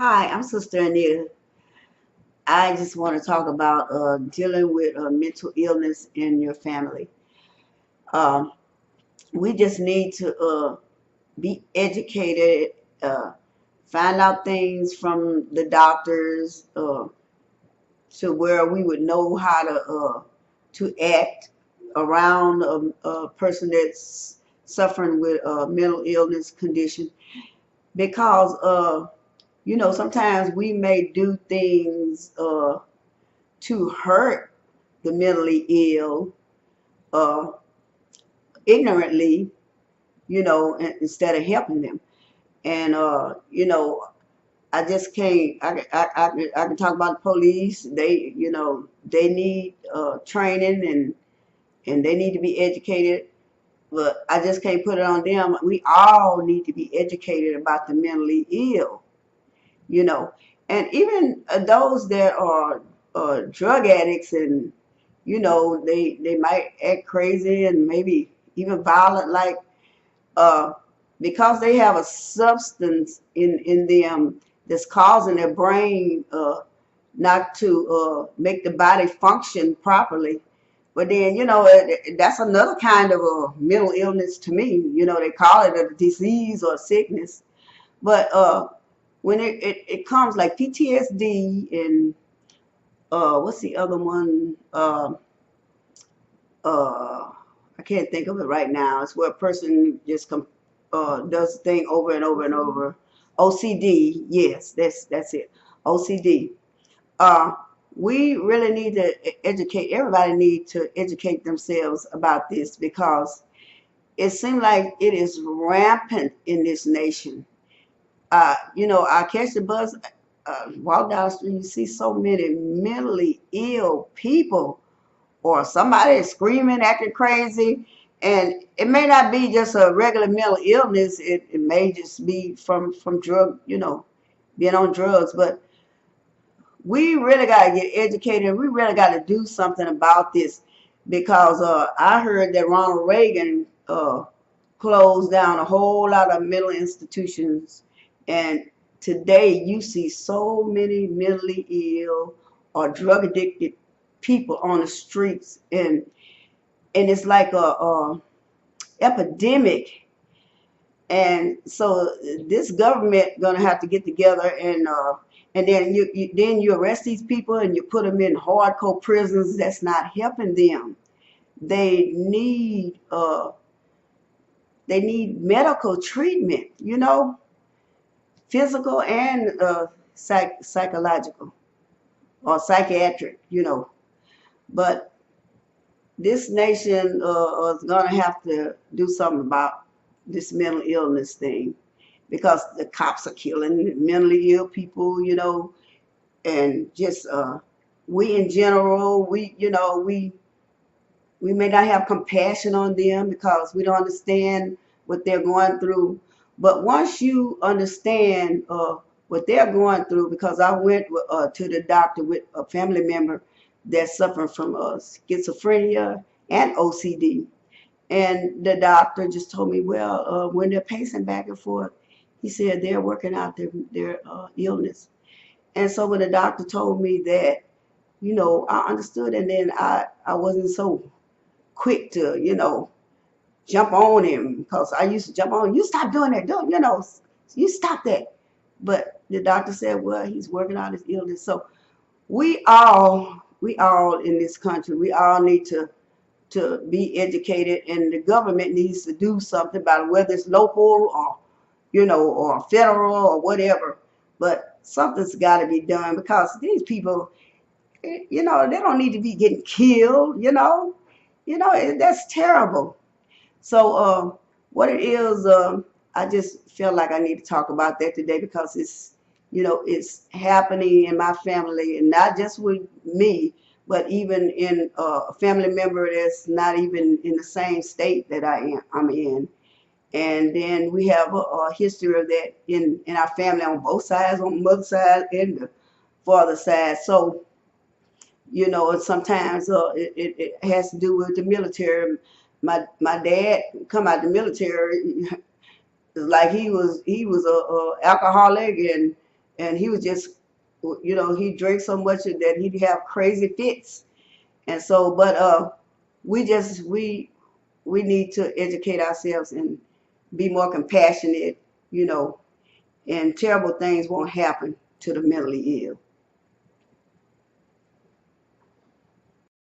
Hi, I'm Sister Anita. I just want to talk about dealing with mental illness in your family. Um, we just need to be educated, uh, find out things from the doctors to where we would know how to act around a person that's suffering with a mental illness condition because sometimes we may do things to hurt the mentally ill uh, ignorantly, instead of helping them. And, I just can't, I can talk about the police. They need training and they need to be educated, but I just can't put it on them. We all need to be educated about the mentally ill, you know. And even those that are drug addicts and they might act crazy and maybe even violent, like uh, because they have a substance in them that's causing their brain not to make the body function properly. But then, that's another kind of a mental illness to me. They call it a disease or a sickness. But when it comes like PTSD and what's the other one? Uh, I can't think of it right now. It's where a person just does the thing over and over and over. OCD, yes, that's it. OCD. Uh, we really need to educate. Everybody need to educate themselves about this because it seems like it is rampant in this nation. I catch the bus, walk down the street, you see so many mentally ill people or somebody is screaming, acting crazy. And it may not be just a regular mental illness. It may just be from drug, being on drugs. But we really got to get educated. We really got to do something about this because I heard that Ronald Reagan closed down a whole lot of mental institutions. And today you see so many mentally ill or drug addicted people on the streets. And it's like a epidemic. And so this government gonna have to get together and then you arrest these people and you put them in hardcore prisons. That's not helping them. They need uh, they need medical treatment, physical and psychological or psychiatric, But this nation is going to have to do something about this mental illness thing because the cops are killing mentally ill people, and just we in general, we may not have compassion on them because we don't understand what they're going through. But once you understand what they're going through, because I went to the doctor with a family member that's suffering from schizophrenia and OCD. And the doctor just told me, well, when they're pacing back and forth, he said they're working out their illness. And so when the doctor told me that, I understood, and then I wasn't so quick to, jump on him because I used to jump on. You stop doing that, don't you stop that. But the doctor said, well, he's working out his illness. So we all in this country, we all need to be educated, and the government needs to do something about it, whether it's local or or federal or whatever. But something's got to be done because these people, they don't need to be getting killed. That's terrible. So what it is, I just feel like I need to talk about that today because it's happening in my family, and not just with me, but even in a family member that's not even in the same state that I'm in. And then we have a history of that in our family on both sides, on the mother side and the father side. So, and sometimes it has to do with the military. My dad come out the military like he was a alcoholic and he was just, you know, he drank so much that he'd have crazy fits. And so, but we need to educate ourselves and be more compassionate, you know, and terrible things won't happen to the mentally ill.